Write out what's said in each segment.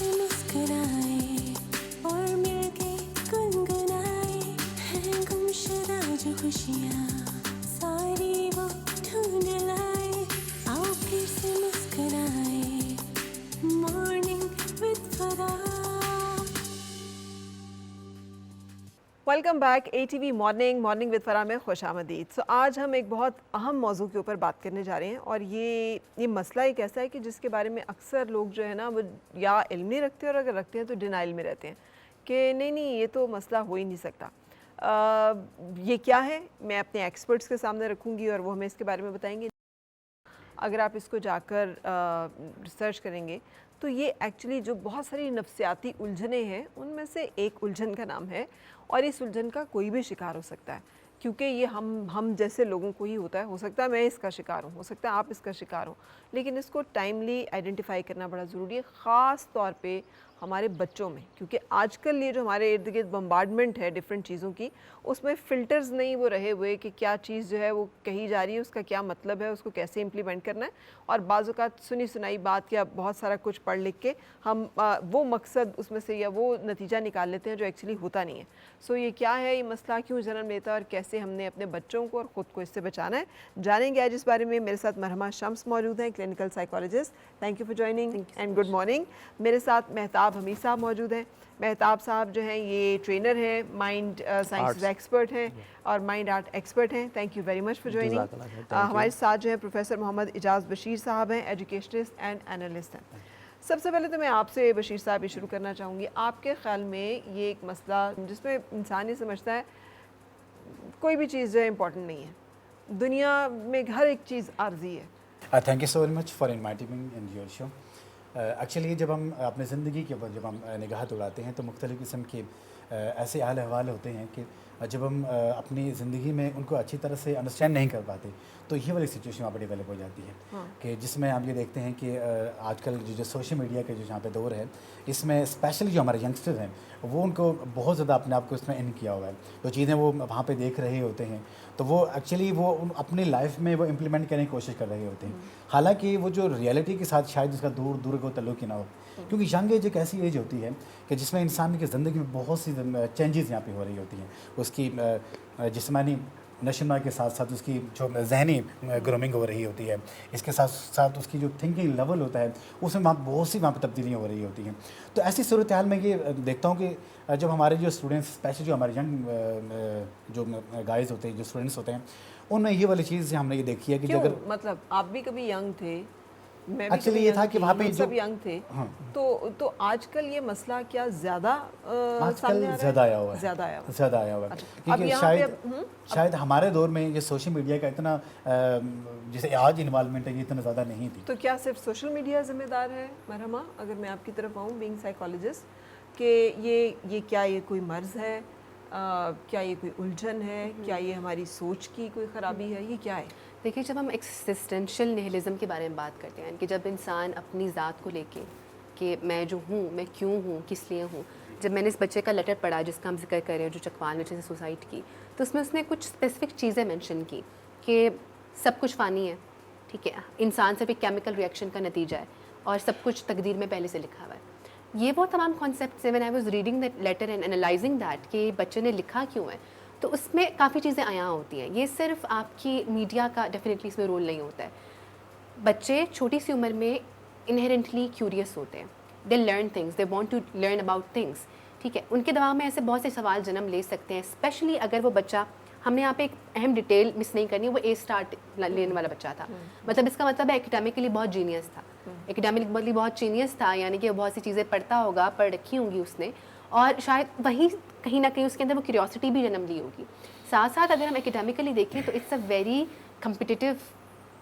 से मुस्कुराए और मिलके गुनगुनाए हैं गुमशुदा जो खुशियाँ सारी वो ढूंढ लाए। आओ फिर से मुस्कुराए morning with Farah. Welcome back ATV morning with Farah में खुश आमदीद। सो आज हम एक बहुत अहम मौजू के ऊपर बात करने जा रहे हैं और ये मसला एक ऐसा है कि जिसके बारे में अक्सर लोग जो है ना वो या इल्म नहीं रखते और अगर रखते हैं तो डिनाइल में रहते हैं कि नहीं ये तो मसला हो ही नहीं सकता। ये क्या है मैं अपने एक्सपर्ट्स के सामने रखूँगी और वो हमें इसके बारे में बताएंगे। अगर आप इसको जाकर रिसर्च करेंगे तो ये एक्चुअली जो बहुत सारी नफ्सियाती उलझनें हैं उनमें से एक उलझन का नाम है और इस उलझन का कोई भी शिकार हो सकता है क्योंकि ये हम जैसे लोगों को ही होता है। हो सकता है मैं इसका शिकार हूँ, हो सकता है आप इसका शिकार हो, लेकिन इसको टाइमली आइडेंटिफाई करना बड़ा ज़रूरी है, ख़ास तौर पे हमारे बच्चों में, क्योंकि आजकल ये जो हमारे इर्द गिर्द बम्बार्डमेंट है डिफरेंट चीज़ों की, उसमें फ़िल्टर्स नहीं वो रहे हुए कि क्या चीज़ जो है वो कही जा रही है, उसका क्या मतलब है, उसको कैसे इम्प्लीमेंट करना है। और बाज़ औक़ात सुनी सुनाई बात या बहुत सारा कुछ पढ़ लिख के हम वो मकसद उसमें से या वो नतीजा निकाल लेते हैं जो एक्चुअली होता नहीं है। सो ये क्या है, ये मसला क्यों जन्म लेता है और कैसे हमने अपने बच्चों को और ख़ुद को इससे बचाना है, जानेंगे आज इस बारे में। मेरे साथ मरहमा शम्स मौजूद हैं, clinical psychologist. Thank you for joining and good morning. मेरे साथ मेहताब हमीद साहब मौजूद हैं। मेहताब साहब जो हैं ये ट्रेनर हैं, माइंड साइंस एक्सपर्ट हैं और माइंड आर्ट एक्सपर्ट हैं। Thank you very much for joining. हमारे साथ जो है प्रोफेसर मोहम्मद इजाज़ बशीर साहब हैं, एजुकेशनिस्ट एंड एनालिस्ट हैं। सबसे पहले तो मैं आपसे बशीर साहब ये शुरू करना चाहूँगी, आपके ख्याल में ये एक मसला जिसमें इंसान ये समझता है कोई भी चीज़ जो है इम्पॉर्टेंट नहीं है, दुनिया में हर एक चीज़ आर्जी है। Thank you so much for inviting me in your show. Actually जब हम अपनी ज़िंदगी के ऊपर जब हम निगाह दौड़ाते हैं तो मुख्तलिफ़ किस्म के ऐसे हाल अहवाल होते हैं कि जब हम अपनी ज़िंदगी में उनको अच्छी तरह से अंडरस्टैंड नहीं कर पाते तो ये वाली सिचुएशन वहाँ पर डेवलप हो जाती है। कि जिसमें हम ये देखते हैं कि आजकल जो सोशल मीडिया के जो यहाँ पे दौर है, इसमें स्पेशली जो हमारे यंगस्टर हैं वो उनको बहुत ज़्यादा अपने आप को इसमें इन किया हुआ है। जो चीज़ें वो वहाँ पे देख रहे होते हैं तो वो एक्चुअली वो अपनी लाइफ में वो इम्प्लीमेंट करने की कोशिश कर रहे होते हैं, हालांकि वो जो रियलिटी के साथ शायद उसका दूर को तल्लुक़ ही ना हो। क्योंकि यंग एज एक ऐसी एज होती है कि जिसमें इंसान की ज़िंदगी में बहुत सी चेंजेस यहाँ पे हो रही होती हैं। उसकी जिस्मानी नशोनुमा के साथ साथ उसकी जो जहनी ग्रूमिंग हो रही होती है, इसके साथ साथ उसकी जो थिंकिंग लेवल होता है उसमें वहाँ बहुत सी वहाँ पर तब्दीलियाँ हो रही होती हैं। तो ऐसी सूरत हाल में ये देखता हूँ कि जब हमारे जो स्टूडेंट्स, स्पेशली जो हमारे यंग जो गाइज होते हैं, जो स्टूडेंट्स होते हैं, उनमें ये वाली चीज़ हमने ये देखी है कि अगर मतलब आप भी कभी यंग थे, मैं भी एक्चुअली ये था कि वहाँ पे जो सब यंग थे, तो आजकल ये मसला क्या ज़्यादा आजकल ज़्यादा आया हुआ है, ज़्यादा आया हुआ है। क्योंकि शायद हमारे दौर में ये सोशल मीडिया का इतना जैसे आज इन्वॉल्वमेंट है ये इतना ज़्यादा नहीं थी। तो क्या सिर्फ सोशल मीडिया ज़िम्मेदार है मरहमा, अगर मैं आपकी तरफ आऊँ बीइंग साइकोलॉजिस्ट, कि ये क्या ये कोई मर्ज़ है, क्या ये कोई उलझन है, क्या ये हमारी सोच की कोई ख़राबी है, ये क्या है? देखिए, जब हम एक्सिस्टेंशियल निहिलिज्म के बारे में बात करते हैं कि जब इंसान अपनी ज़ात को लेके कि मैं जो हूँ, मैं क्यों हूँ, किस लिए हूँ। जब मैंने इस बच्चे का लेटर पढ़ा जिसका हम जिक्र कर रहे हैं, जो चकवाल में से सुसाइड की, तो उसमें उसने कुछ स्पेसिफिक चीज़ें मेंशन की कि सब कुछ फ़ानी है, ठीक है, इंसान सिर्फ एक केमिकल रिएक्शन का नतीजा है और सब कुछ तकदीर में पहले से लिखा हुआ है। ये वो तमाम कॉन्सेप्ट्स हैं। When I was reading that letter and analysing that कि बच्चे ने लिखा क्यों है, तो उसमें काफ़ी चीज़ें आया होती हैं। ये सिर्फ आपकी मीडिया का डेफिनेटली इसमें रोल नहीं होता है। बच्चे छोटी सी उम्र में इनहेरेंटली क्यूरियस होते हैं, they learn things, they want to learn about things, ठीक है। उनके दिमाग में ऐसे बहुत से सवाल जन्म ले सकते हैं, स्पेशली अगर वो बच्चा, हमने यहाँ पे एक अहम डिटेल मिस नहीं करनी, वो A स्टार लेने वाला बच्चा था। मतलब इसका मतलब है एकेडमिकली बहुत जीनियस था, एकेडमिकली बहुत जीनियस था, यानी कि बहुत सी चीज़ें पढ़ता होगा, पढ़ रखी होंगी उसने, और शायद वहीं कहीं ना कहीं उसके अंदर वो क्यूरियोसिटी भी जन्म ली होगी। साथ साथ अगर हम एकेडमिकली देखें तो it's a very competitive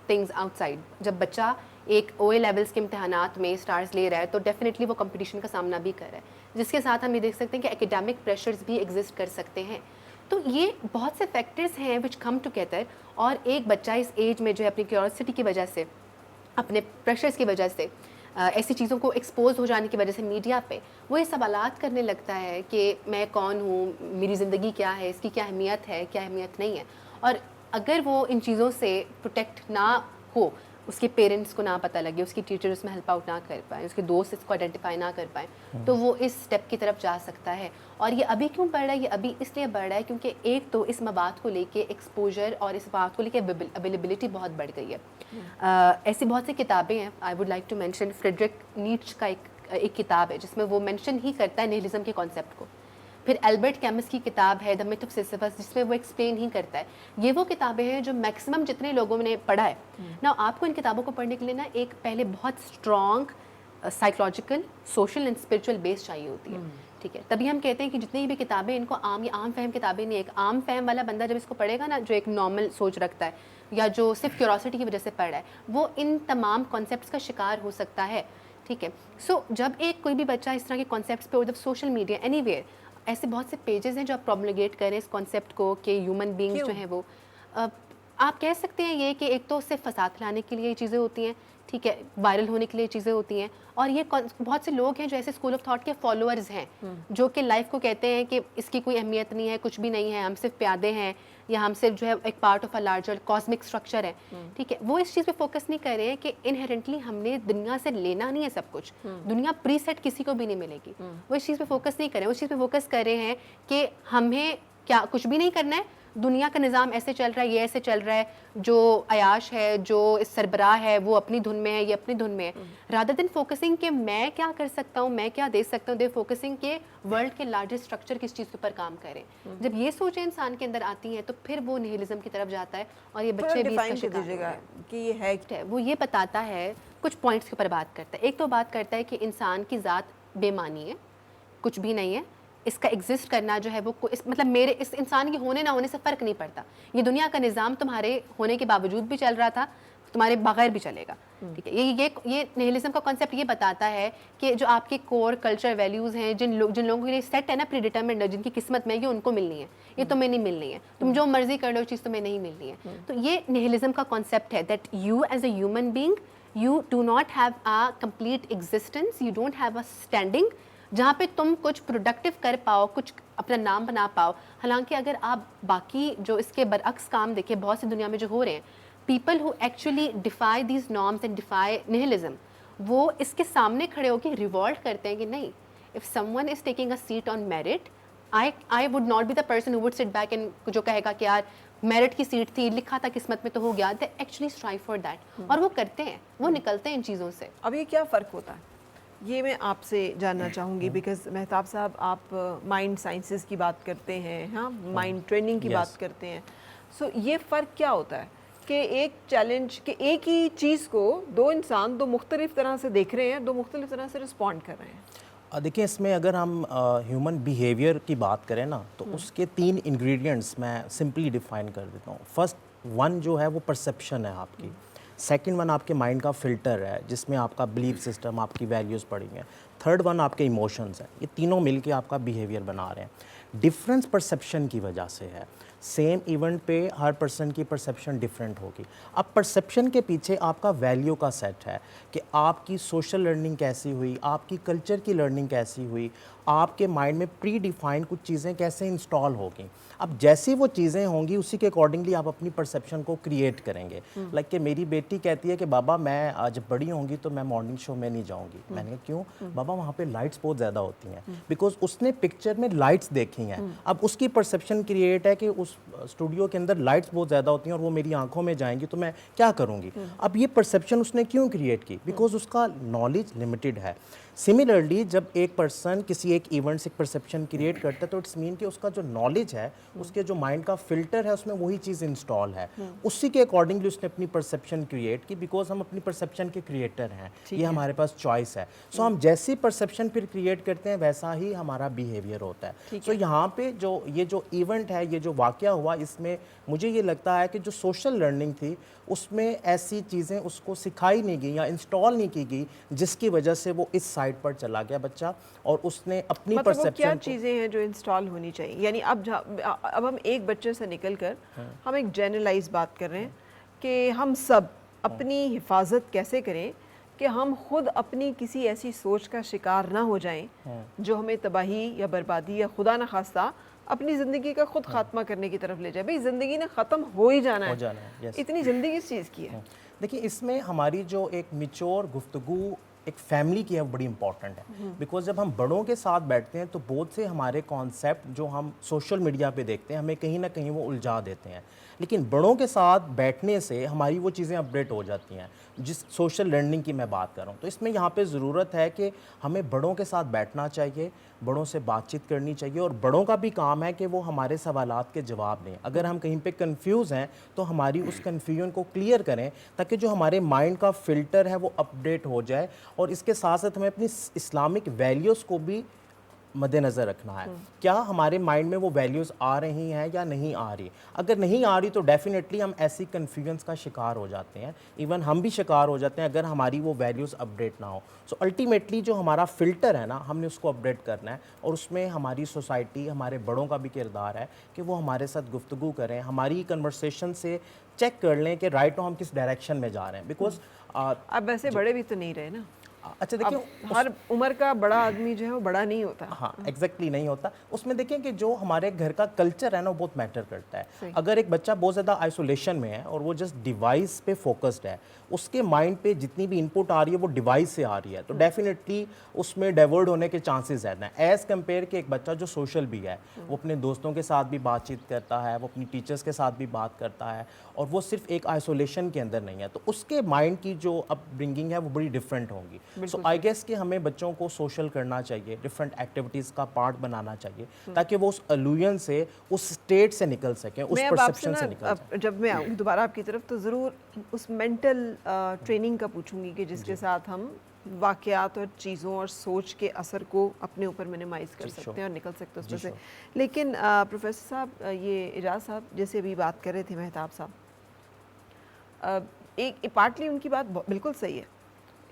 things outside. जब बच्चा एक OA लेवल्स के इम्तहानात में स्टार्स ले रहा है तो डेफिनेटली वो कंपटीशन का सामना भी कर रहा है, जिसके साथ हम ये देख सकते हैं कि एकेडमिक प्रेशर्स भी एग्जिस्ट कर सकते हैं। तो ये बहुत से फैक्टर्स हैं विच कम टुगेदर, और एक बच्चा इस एज में जो है अपनी क्यूरियोसिटी की वजह से, अपने प्रेशर्स की वजह से, ऐसी चीज़ों को एक्सपोज हो जाने की वजह से मीडिया पे, वो ये सवालात करने लगता है कि मैं कौन हूँ, मेरी ज़िंदगी क्या है, इसकी क्या अहमियत है, क्या अहमियत नहीं है। और अगर वो इन चीज़ों से प्रोटेक्ट ना हो, اس کے پیرنٹس کو نہ پتہ لگے, اس کی ٹیچر اس میں ہیلپ آؤٹ نہ کر پائیں, اس کے دوست اس کو آئیڈینٹیفائی نہ کر پائیں, تو وہ اس اسٹیپ کی طرف جا سکتا ہے. اور یہ ابھی کیوں بڑھ رہا ہے؟ یہ ابھی اس لیے بڑھ رہا ہے کیونکہ ایک تو اس مواد کو لے کے ایکسپوجر اور اس مواد کو لے کے اویلیبلٹی بہت بڑھ گئی ہے. ایسی بہت سی کتابیں ہیں, I would like to mention Friedrich Nietzsche کا ایک کتاب ہے جس میں وہ مینشن ہی کرتا ہے نہیلزم کے کانسیپٹ کو. پھر البرٹ کیمس کی کتاب ہے دا میتھ آف سیسیفس, جس میں وہ ایکسپلین ہی کرتا ہے. یہ وہ کتابیں ہیں جو میکسیمم جتنے لوگوں نے پڑھا ہے نا, آپ کو ان کتابوں کو پڑھنے کے لیے نا ایک پہلے بہت strong psychological, social and spiritual base چاہیے ہوتی ہے. ٹھیک ہے, تبھی ہم کہتے ہیں کہ جتنی بھی کتابیں ان کو عام فہم کتابیں نہیں. ایک عام فہم والا بندہ جب اس کو پڑھے گا نا, جو ایک نارمل سوچ رکھتا ہے یا جو صرف کیوریوسٹی کی وجہ سے پڑھ رہا ہے, وہ ان تمام کانسیپٹس کا شکار ہو سکتا ہے. ٹھیک ہے, سو جب ایک کوئی بھی بچہ اس طرح کے کانسیپٹس پہ, جب سوشل میڈیا اینی ویئر ایسے بہت سے پیجز ہیں جو آپ پرومولیگیٹ کریں اس کانسیپٹ کو کہ ہیومن بینگز جو ہیں وہ, آپ کہہ سکتے ہیں یہ کہ ایک تو صرف فساد پھیلانے کے لیے یہ چیزیں ہوتی ہیں, ٹھیک ہے, وائرل ہونے کے لیے چیزیں ہوتی ہیں, اور یہ بہت سے لوگ ہیں جو ایسے اسکول آف تھاٹ کے فالوورز ہیں جو کہ لائف کو کہتے ہیں کہ اس کی کوئی اہمیت نہیں ہے, کچھ بھی نہیں ہے, ہم صرف پیادے ہیں, یا ہم صرف جو ہے ایک part of a larger cosmic structure ہے. ٹھیک ہے, وہ اس چیز پہ فوکس نہیں کر رہے ہیں کہ انہیرنٹلی ہم نے دنیا سے لینا نہیں ہے سب کچھ, دنیا پری سیٹ کسی کو بھی نہیں ملے گی. وہ اس چیز پہ فوکس نہیں کر رہے ہیں, اس چیز پہ فوکس کر رہے ہیں کہ ہمیں کیا کچھ بھی نہیں کرنا ہے, دنیا کا نظام ایسے چل رہا ہے, یہ ایسے چل رہا ہے, جو عیاش ہے, جو سربراہ ہے وہ اپنی دھن میں ہے, یہ اپنی دھن میں ہے, رادر دین فوکسنگ کہ میں کیا کر سکتا ہوں, میں کیا دے سکتا ہوں, دے فوکسنگ کہ ورلڈ کے لارجسٹ اسٹرکچر کس چیز کے اوپر کام کریں. جب یہ سوچیں انسان کے اندر آتی ہیں تو پھر وہ نہیلزم کی طرف جاتا ہے, اور یہ بچے بھی اس کا شکار ہوتے ہیں. کہ یہ ہے وہ یہ بتاتا ہے, کچھ پوائنٹس کے اوپر بات کرتا ہے. ایک تو بات کرتا ہے کہ انسان کی ذات بے معنی ہے, کچھ بھی نہیں ہے, اس کا ایگزسٹ کرنا جو ہے وہ مطلب میرے اس انسان کے ہونے نہ ہونے سے فرق نہیں پڑتا. یہ دنیا کا نظام تمہارے ہونے کے باوجود بھی چل رہا تھا, تمہارے بغیر بھی چلے گا. ٹھیک ہے, یہ نہیلزم کا کانسیپٹ یہ بتاتا ہے کہ جو آپ کے کور کلچر ویلیوز ہیں, جن لوگوں کے لیے سیٹ ہے نا, پری ڈیٹرمنڈ, جن کی قسمت میں یہ ان کو ملنی ہے, یہ تمہیں نہیں ملنی ہے, تم جو مرضی کر لو چیز تمہیں نہیں ملنی ہے. تو یہ نہیلزم کا کانسیپٹ ہے that you as a human being you do not have a complete existence, you don't have a standing جہاں پہ تم کچھ پروڈکٹیو کر پاؤ, کچھ اپنا نام بنا پاؤ. حالانکہ اگر آپ باقی جو اس کے برعکس کام دیکھیں, بہت سی دنیا میں جو ہو رہے ہیں, پیپل ہو actually defy these norms and defy nihilism, وہ اس کے سامنے کھڑے ہو کے ریوالٹ کرتے ہیں کہ نہیں, if someone is taking a seat on merit, I would not be the person who would sit back and جو کہے گا کہ یار میرٹ کی سیٹ تھی, لکھا تھا قسمت میں تو ہو گیا. They actually strive for that, اور وہ کرتے ہیں, وہ نکلتے ہیں ان چیزوں سے. اب یہ کیا فرق ہوتا ہے, یہ میں آپ سے جاننا چاہوں گی, بیکاز مہتاب صاحب آپ مائنڈ سائنسز کی بات کرتے ہیں, ہاں, مائنڈ ٹریننگ کی بات کرتے ہیں. سو یہ فرق کیا ہوتا ہے کہ ایک چیلنج, کہ ایک ہی چیز کو دو انسان دو مختلف طرح سے دیکھ رہے ہیں, دو مختلف طرح سے رسپونڈ کر رہے ہیں. دیکھیں, اس میں اگر ہم ہیومن بیہیویئر کی بات کریں نا, تو اس کے 3 انگریڈینٹس میں سمپلی ڈیفائن کر دیتا ہوں. فرسٹ ون جو ہے وہ پرسیپشن ہے آپ کی, سیکنڈ ون آپ کے مائنڈ کا فلٹر ہے جس میں آپ کا بلیف سسٹم, آپ کی ویلیوز پڑی ہیں, تھرڈ ون آپ کے ایموشنز ہیں. یہ تینوں مل کے آپ کا بیہیویئر بنا رہے ہیں. ڈفرینس پرسیپشن کی وجہ سے ہے. سیم ایونٹ پہ ہر پرسن کی پرسیپشن ڈفرینٹ ہوگی. اب پرسیپشن کے پیچھے آپ کا ویلیو کا سیٹ ہے کہ آپ کی سوشل لرننگ کیسی ہوئی, آپ کی کلچر کی لرننگ کیسی ہوئی, آپ کے مائنڈ میں پری ڈیفائن کچھ چیزیں کیسے انسٹال ہوگی. اب جیسی وہ چیزیں ہوں گی اسی کے اکارڈنگلی آپ اپنی پرسیپشن کو کریٹ کریں گے. لائک کہ میری بیٹی کہتی ہے کہ بابا میں جب بڑی ہوں گی تو میں مارننگ شو میں نہیں جاؤں گی. میں نے کہا کیوں؟ بابا وہاں پہ لائٹس بہت زیادہ ہوتی ہیں. بیکاز اس نے پکچر میں لائٹس دیکھی ہیں. اب اس کی پرسیپشن کریٹ ہے کہ اس اسٹوڈیو کے اندر لائٹس بہت زیادہ ہوتی ہیں اور وہ میری آنکھوں میں جائیں گی تو میں کیا کروں گی. اب یہ پرسیپشن اس نے کیوں کریٹ کی؟ بیکاز اس کا نالج لمیٹڈ ہے. سملرلی جب ایک پرسن کسی ایک ایونٹ سے ایک پرسیپشن کریٹ کرتا ہے تو اٹس مین کہ اس کا جو نالج ہے, اس کے جو مائنڈ کا فلٹر ہے, اس میں وہی چیز انسٹال ہے. اسی کے اکارڈنگلی اس نے اپنی پرسیپشن کریٹ کی. بیکاز ہم اپنی پرسیپشن کے کریٹر ہیں, یہ ہمارے پاس چوائس ہے. سو ہم جیسی پرسیپشن پھر کریٹ کرتے ہیں ویسا ہی ہمارا بیہیویئر ہوتا ہے. سو یہاں پہ یہ جو ایونٹ ہے, یہ جو واقعہ ہوا, اس میں مجھے یہ لگتا ہے کہ جو سوشل لرننگ تھی اس میں ایسی چیزیں اس کو سکھائی نہیں گئی یا انسٹال نہیں کی گئی جس کی وجہ سے وہ اس سائٹ پر چلا گیا بچہ, اور اس نے اپنی پرسیپشن مطلب کیا چیزیں ہیں جو انسٹال ہونی چاہیے. یعنی اب ہم ایک بچے سے نکل کر ہم ایک جنرلائز بات کر رہے ہیں کہ ہم سب اپنی حفاظت کیسے کریں کہ ہم خود اپنی کسی ایسی سوچ کا شکار نہ ہو جائیں جو ہمیں تباہی یا بربادی یا خدا نہ خواستہ اپنی زندگی کا خود خاتمہ کرنے کی طرف لے جائے. بھئی زندگی نے ختم ہو ہی جانا ہے, اتنی زندگی اس چیز کی ہے. देखिए इसमें हमारी जो एक मिच्योर गुफ्तगू एक फैमिली की है वो बड़ी इंपॉर्टेंट है, बिकॉज जब हम बड़ों के साथ बैठते हैं तो बहुत से हमारे कॉन्सेप्ट जो हम सोशल मीडिया पे देखते हैं हमें कहीं ना कहीं वो उलझा देते हैं, लेकिन बड़ों के साथ बैठने से हमारी वो चीज़ें अपडेट हो जाती हैं, जिस सोशल लर्निंग की मैं बात कर रहा हूँ। तो इसमें यहाँ पे ज़रूरत है कि हमें बड़ों के साथ बैठना चाहिए, बड़ों से बातचीत करनी चाहिए, और बड़ों का भी काम है कि वो हमारे सवालात के जवाब दें। अगर हम कहीं पे कंफ्यूज हैं तो हमारी उस कन्फ्यूजन को क्लियर करें, ताकि जो हमारे माइंड का फ़िल्टर है वो अपडेट हो जाए। और इसके साथ साथ हमें अपनी इस्लामिक वैल्यूज़ को भी मद्देनज़र रखना है, क्या हमारे माइंड में वो वैल्यूज़ आ रही हैं या नहीं आ रही। अगर नहीं आ रही तो डेफिनेटली हम ऐसी कन्फ्यूजन्स का शिकार हो जाते हैं, इवन हम भी शिकार हो जाते हैं अगर हमारी वो वैल्यूज़ अपडेट ना हो। सो अल्टीमेटली जो हमारा फ़िल्टर है ना, हमने उसको अपडेट करना है, और उसमें हमारी सोसाइटी, हमारे बड़ों का भी किरदार है कि वो हमारे साथ गुफ्तगू करें, हमारी कन्वर्सेशन से चेक कर लें कि राइट हो हम किस डायरेक्शन में जा रहे हैं। बिकॉज अब वैसे बड़े भी तो नहीं रहे ना। अच्छा देखिए, हर उम्र का बड़ा आदमी जो है वो बड़ा नहीं होता। हाँ एग्जैक्टली नहीं होता। उसमें देखें कि जो हमारे घर का कल्चर है ना वो बहुत मैटर करता है। अगर एक बच्चा बहुत ज़्यादा आइसोलेशन में है और वो जस्ट डिवाइस पे फोकस्ड है, उसके माइंड पे जितनी भी इनपुट आ रही है वो डिवाइस से आ रही है, तो डेफिनेटली उसमें डाइवर्ट होने के चांसेस ज़्यादा हैं एज़ कम्पेयर कि एक बच्चा जो सोशल भी है, वो अपने दोस्तों के साथ भी बातचीत करता है, वो अपनी टीचर्स के साथ भी बात करता है, और वो सिर्फ एक आइसोलेशन के अंदर नहीं है, तो उसके माइंड की जो अपब्रिंगिंग है वो बड़ी डिफरेंट होंगी। सो आई गेस कि हमें बच्चों को सोशल करना चाहिए, डिफरेंट एक्टिविटीज़ का पार्ट बनाना चाहिए, ताकि वो उस अल्यूजन से, उस स्टेट से निकल सकें, उस परसेप्शन से निकल सकें। जब मैं आऊँ दोबारा आपकी तरफ तो ज़रूर उस मेंटल ट्रेनिंग का पूछूंगी कि जिसके साथ हम वाक़यात और चीज़ों और सोच के असर को अपने ऊपर मिनिमाइज़ कर सकते हैं और निकल सकते हैं उसमें से। लेकिन प्रोफेसर साहब, ये इजाज़ साहब जैसे अभी बात कर रहे थे, मेहताब साहब, एक पार्टली उनकी बात बिल्कुल सही है।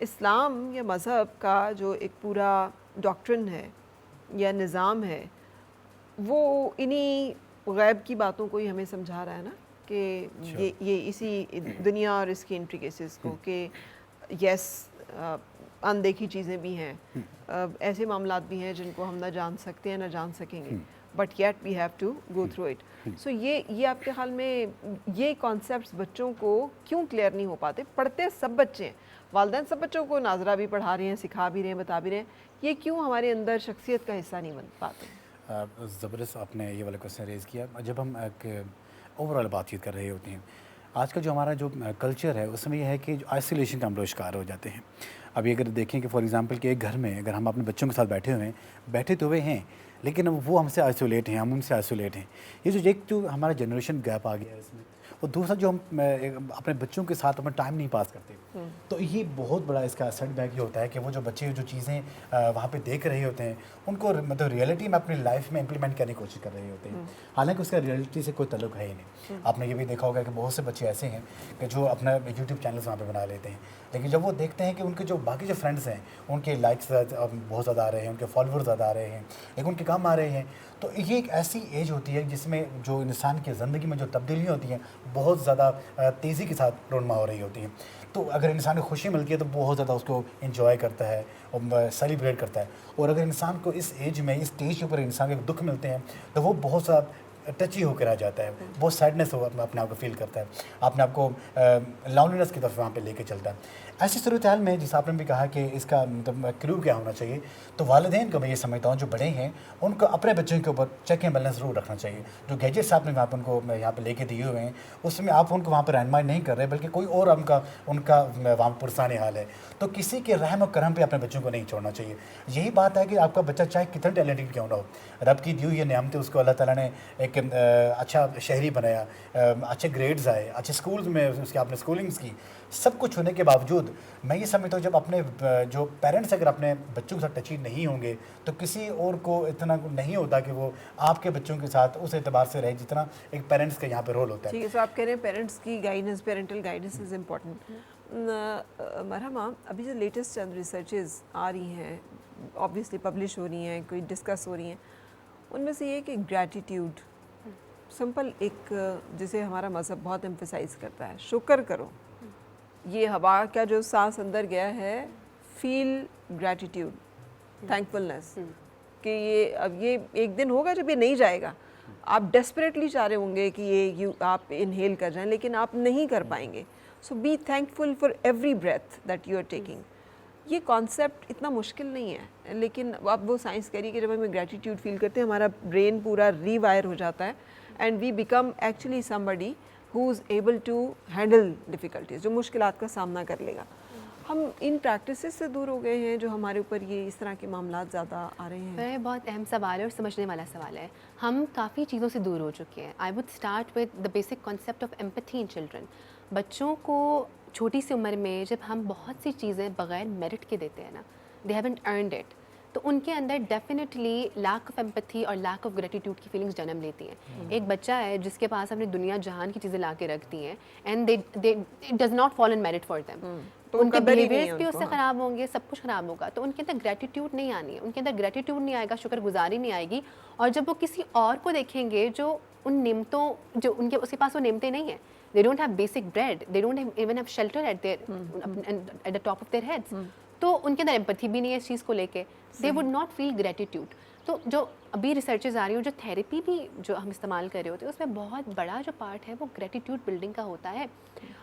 इस्लाम या मज़हब का जो एक पूरा डॉक्ट्रिन है या निज़ाम है, वो इन्हीं गैब की बातों को ही हमें समझा रहा है ना, कि ये इसी दुनिया और इसकी इंट्रिकेसिस को, कि यस अनदेखी चीज़ें भी हैं, ऐसे मामलात भी हैं जिनको हम ना जान सकते हैं ना जान सकेंगे, but yet we have to go through it. So ये आपके ख्याल में ये कॉन्सेप्ट्स बच्चों को क्यों क्लियर नहीं हो पाते? पढ़ते सब बच्चे हैं, वालिदैन सब बच्चों को नाजरा भी पढ़ा रहे हैं, सिखा भी रहे हैं, बता भी रहे हैं, ये क्यों हमारे अंदर शख्सियत का हिस्सा नहीं बन पाते? ज़बरदस्त आपने ये वाला क्वेश्चन रेज़ किया। जब हम एक ओवरऑल बातचीत कर रहे होते हैं, आज का जो हमारा जो कल्चर है उसमें यह है कि जो आइसोलेशन का हम लोग शिकार हो जाते हैं। अभी अगर देखें कि फॉर एग्जांपल कि एक घर में अगर हम अपने बच्चों के साथ बैठे तो हुए हैं, लेकिन वो हमसे आइसोलेट हैं, हम उनसे आइसोलेट हैं। ये जो हमारा जनरेशन गैप आ गया है इसमें, और दूसरा जो हम अपने बच्चों के साथ अपना टाइम नहीं पास करते, तो ये बहुत बड़ा इसका सेटबैक ये होता है कि वो जो बच्चे जो चीज़ें वहाँ पे देख रहे होते हैं, उनको मतलब रियलिटी में अपनी लाइफ में इम्प्लीमेंट करने की कोशिश कर रहे होते हैं, हालांकि उसका रियलिटी से कोई ताल्लुक है ही नहीं। आपने ये भी देखा होगा कि बहुत से बच्चे ऐसे हैं कि जो अपना यूट्यूब चैनल्स वहाँ पे बना लेते हैं, लेकिन जब वो देखते हैं कि उनके जो बाकी जो फ्रेंड्स हैं उनके लाइक्स बहुत ज़्यादा आ रहे हैं, उनके फॉलोअर्स ज़्यादा आ रहे हैं, लेकिन उनके काम आ रहे हैं, तो ये एक ऐसी एज होती है जिसमें जो इंसान की ज़िंदगी में जो तब्दीलियाँ होती हैं बहुत ज़्यादा तेज़ी के साथ रोनमा हो रही होती हैं। तो अगर इंसान को खुशी मिलती है तो बहुत ज़्यादा उसको एंजॉय करता है और सेलिब्रेट करता है, और अगर इंसान को इस एज में, इस स्टेज के ऊपर इंसान को दुख मिलते हैं तो वो बहुत सा टची होकर आ जाता है, बहुत सैडनेस हो अपने आप को फील करता है, अपने आप को लॉनलीनेस की तरफ वहाँ पे लेके चलता है। ऐसी सूरत हाल में जिस आपने भी कहा कि इसका मतलब क्रू क्या होना चाहिए, तो वालिदैन को मैं ये समझता हूँ जो बड़े हैं उनको अपने बच्चों के ऊपर चेक एंड बैलेंस ज़रूर रखना चाहिए। जो गैजेट्स आपने वहाँ पर उनको यहाँ पे लेके दिए हुए हैं उसमें आप उनको वहाँ पर रहनुमाई नहीं कर रहे, बल्कि कोई और उनका वहाँ पुरसाने हाल है, तो किसी के रहम और करम पे अपने बच्चों को नहीं छोड़ना चाहिए। यही बात है कि आपका बच्चा चाहे कितना टैलेंटेड क्यों ना हो, रब की दी हुई ये नियामतें उसको अल्लाह ताला ने एक अच्छा शहरी बनाया, अच्छे ग्रेड्स आए, अच्छे स्कूल्स में उसकी आपने स्कूलिंग्स की, सब कुछ होने के बावजूद मैं ये समझता हूँ जब अपने जो पेरेंट्स अगर अपने बच्चों के साथ टची नहीं होंगे तो किसी और को इतना नहीं होता कि वो आपके बच्चों के साथ उस एतबार से रहे जितना एक पेरेंट्स का यहाँ पे रोल होता है। ठीक है, सो आप कह रहे हैं पेरेंट्स की guidance, parental guidance is important. मरहमा, अभी जो लेटेस्ट चंद रिसर्चेज आ रही हैं, ऑब्वियसली पब्लिश हो रही हैं, कोई डिस्कस हो रही हैं, उनमें से ये कि ग्रैटिट्यूड सिंपल एक जिसे हमारा मज़हब बहुत एम्फसाइज़ करता है, शुक्र करो, ये हवा का जो सांस अंदर गया है, फील ग्रैटिट्यूड, थैंकफुलनेस, कि ये अब ये एक दिन होगा जब ये नहीं जाएगा, आप डेस्परेटली चाह रहे होंगे कि ये आप इनहेल कर जाएं, लेकिन आप नहीं कर पाएंगे, so be thankful for every breath that you are taking. یہ کانسیپٹ اتنا مشکل نہیں ہے, لیکن اب وہ سائنس کہہ رہی ہے کہ جب ہمیں گریٹیٹیوڈ فیل کرتے ہیں ہمارا برین پورا ری وائر ہو جاتا ہے and we become actually somebody who is able to handle difficulties, جو مشکلات کا سامنا کر لے گا. ہم ان پریکٹسز سے دور ہو گئے ہیں جو ہمارے اوپر یہ اس طرح کے معاملات زیادہ آ رہے ہیں. یہ بہت اہم سوال ہے اور سمجھنے والا سوال ہے. ہم کافی چیزوں سے دور ہو چکے ہیں. I would start with the basic concept of empathy in children. بچوں کو چھوٹی سی عمر میں جب ہم بہت سی چیزیں بغیر میرٹ کے دیتے ہیں نا, دے ہیونٹ ارنڈ اٹ, تو ان کے اندر ڈیفینیٹلی لیک آف ایمپتھی اور لیک آف گریٹیٹیوڈ کی فیلنگس جنم لیتی ہیں. ایک بچہ ہے جس کے پاس اپنی دنیا جہان کی چیزیں لا کے رکھ دی ہیں and they does not fall in merit for them, تو ان کے بیہیویئرس بھی اس سے خراب ہوں گے, سب کچھ خراب ہوگا. تو ان کے اندر گریٹیٹیوڈ نہیں آنی ہے, ان کے اندر گریٹیٹیوڈ نہیں آئے گا, شکر گزاری نہیں آئے گی. اور جب وہ کسی اور کو دیکھیں گے جو ان نعمتوں, جو ان کے اس کے پاس وہ نعمتیں نہیں ہیں, they don't have basic bread, they don't even have shelter at the top of their heads, تو ان کے اندر ایمپتھی بھی نہیں ہے اس چیز کو لے کے, they would not feel gratitude. تو جو ابھی ریسرچز آ رہی ہیں, جو تھیراپی بھی جو ہم استعمال کر رہے ہوتے ہیں, اس میں بہت بڑا جو پارٹ ہے وہ گریٹیٹیوڈ بلڈنگ کا ہوتا ہے.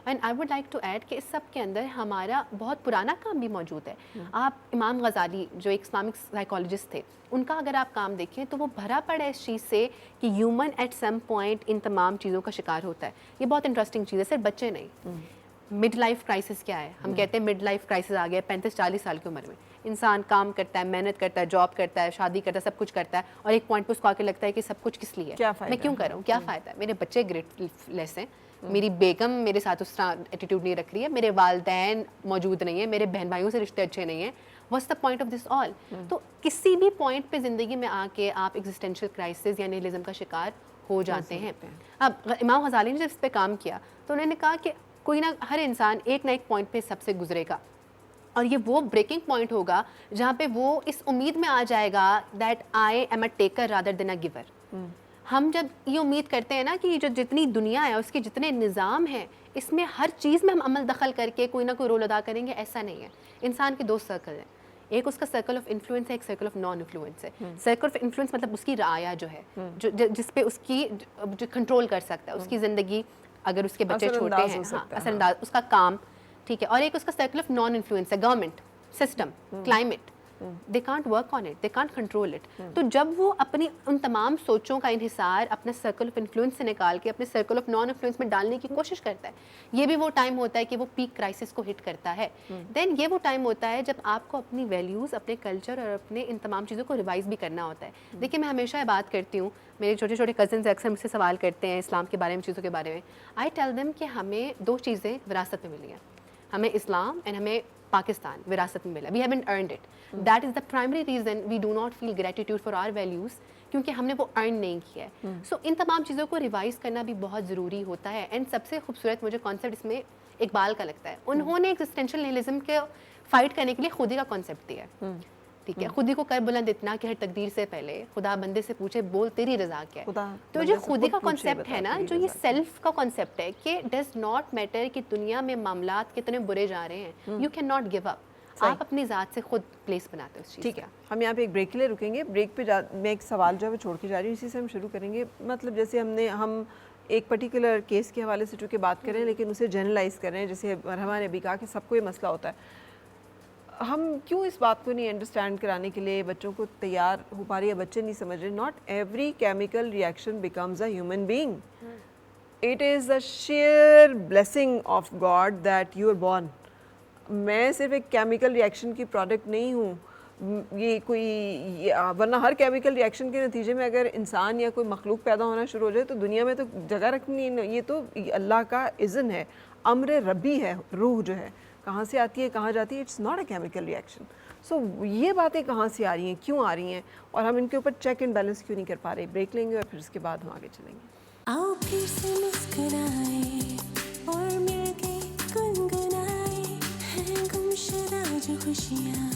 And I would like to add کہ اس سب کے اندر ہمارا بہت پرانا کام بھی موجود ہے. آپ امام غزالی جو ایک اسلامک سائیکالوجسٹ تھے, ان کا اگر آپ کام دیکھیں تو وہ بھرا پڑا ہے اس چیز سے کہ ہیومن ایٹ سم پوائنٹ ان تمام چیزوں کا شکار ہوتا ہے. یہ بہت انٹرسٹنگ چیز ہے, صرف بچے نہیں. مڈ لائف کرائسس کیا ہے, ہم کہتے ہیں مڈ لائف کرائسس آ گیا 35-40 سال کی عمر میں. انسان کام کرتا ہے, محنت کرتا ہے, جاب کرتا ہے, شادی کرتا ہے, سب کچھ کرتا ہے, اور ایک پوائنٹ پہ اس کو آ کے لگتا ہے کہ سب کچھ کس لیے ہے, میں کیوں کر رہا ہوں, کیا فائدہ ہے, میرے بچے گریٹ لیس ہیں, میری بیگم میرے ساتھ اس طرح ایٹیٹیوڈ نہیں رکھ رہی ہے, میرے والدین موجود نہیں ہیں, میرے بہن بھائیوں سے رشتے اچھے نہیں ہیں, what's the point of this all. تو کسی بھی پوائنٹ پہ زندگی میں آ کے آپ ایگزسٹینشیل کرائسس یا نیہلزم کا شکار ہو جاتے ہیں. اب امام غزالی نے جب اس پہ کام کیا تو انہوں نے کہا کہ کوئی نہ, ہر انسان ایک نہ ایک پوائنٹ پہ سب سے گزرے گا, اور یہ وہ بریکنگ پوائنٹ ہوگا جہاں پہ وہ اس امید میں آ جائے گا that I am a taker rather than a giver. ہم جب یہ امید کرتے ہیں نا کہ جو جتنی دنیا ہے, اس کے جتنے نظام ہیں, اس میں ہر چیز میں ہم عمل دخل کر کے کوئی نہ کوئی رول ادا کریں گے, ایسا نہیں ہے. انسان کے 2 سرکل ہیں, ایک اس کا سرکل آف انفلوئنس ہے, ایک سرکل آف نان انفلوئنس ہے. سرکل آف انفلوئنس مطلب اس کی رعایا جو ہے, جس پہ اس کی جو کنٹرول کر سکتا ہے, اس کی زندگی, اگر اس کے بچے چھوٹے ہیں, اثر انداز, اس کا کام, ٹھیک ہے. اور ایک اس کا سرکل آف نان انفلوئنس ہے, government, system, climate. They can't work on it, they can't control it. تو جب وہ اپنی ان تمام سوچوں کا انحصار اپنے سرکل آف انفلوئنس سے نکال کے اپنے سرکل آف نان انفلوئنس میں ڈالنے کی کوشش کرتا ہے, یہ بھی وہ ٹائم ہوتا ہے کہ وہ پیک کرائسس کو ہٹ کرتا ہے. دین یہ وہ ٹائم ہوتا ہے جب آپ کو اپنی ویلیوز, اپنے کلچر اور اپنے ان تمام چیزوں کو ریوائز بھی کرنا ہوتا ہے. دیکھیے, میں ہمیشہ یہ بات کرتی ہوں, میرے چھوٹے چھوٹے کزنز اکثر مجھ سے سوال کرتے ہیں اسلام کے بارے میں, چیزوں کے بارے میں. آئی ٹیل دیم کہ ہمیں 2 چیزیں وراثت میں ملی ہیں, ہمیں اسلام اینڈ ہمیں پاکستان وراثت میں ملا. We haven't earned it. That is the primary reason we do not feel gratitude for our values, کیونکہ ہم نے وہ ارن نہیں کیا ہے. سو ان تمام چیزوں کو ریوائز کرنا بھی بہت ضروری ہوتا ہے. اینڈ سب سے خوبصورت مجھے کانسیپٹ اس میں اقبال کا لگتا ہے. انہوں نے ایگزسٹینشیل نیہلزم کے فائٹ کرنے کے لیے خودی کا کانسیپٹ دیا ہے, ٹھیک ہے. خودی کو کر بلند اتنا کہ ہر تقدیر سے پہلے خدا بندے سے پوچھے بول تیری رضا کیا ہے. تو جو خودی کا کانسیپٹ ہے نا, جو یہ سیلف کا کانسیپٹ ہے کہ ڈز ناٹ میٹر کہ دنیا میں معاملات کتنے برے جا رہے ہیں, you can not give up. آپ اپنی ذات سے خود پلیس بناتے ہیں اس چیز. ٹھیک ہے, ہم یہاں پہ ایک بریک کے لیے رکیں گے. بریک پہ میں ایک سوال جو ہے وہ چھوڑ کے جا رہی ہوں, اسی سے ہم شروع کریں گے. مطلب جیسے ہم ایک پرٹیکولر کیس کے حوالے سے چونکہ بات کر رہے ہیں, لیکن اسے جنرلائز کر رہے ہیں. جیسے مرحبا نے بھی کہا کہ سب کو یہ مسئلہ ہوتا ہے. ہم کیوں اس بات کو نہیں انڈرسٹینڈ کرانے کے لیے بچوں کو تیار ہو پا رہی ہے, بچے نہیں سمجھ رہے. Not every chemical reaction becomes a human being. It is a sheer blessing of God that you are born. میں صرف ایک کیمیکل ریئیکشن کی پروڈکٹ نہیں ہوں, یہ کوئی, ورنہ ہر کیمیکل ریئیکشن کے نتیجے میں اگر انسان یا کوئی مخلوق پیدا ہونا شروع ہو جائے تو دنیا میں تو جگہ رکھنی نہیں. یہ تو اللہ کا اذن ہے, امر ربی ہے. روح جو ہے کہاں سے آتی ہے, کہاں جاتی ہے, it's not a chemical reaction. So یہ باتیں کہاں سے آ رہی ہیں, کیوں آ رہی ہیں, اور ہم ان کے اوپر چیک اینڈ بیلنس کیوں نہیں کر پا رہے. بریک لیں گے اور پھر اس کے بعد ہم آگے چلیں گے. آؤ پھر سے مسکرائیں اور مل کے گنگنائیں, ہیں گمشدہ جو خوشیاں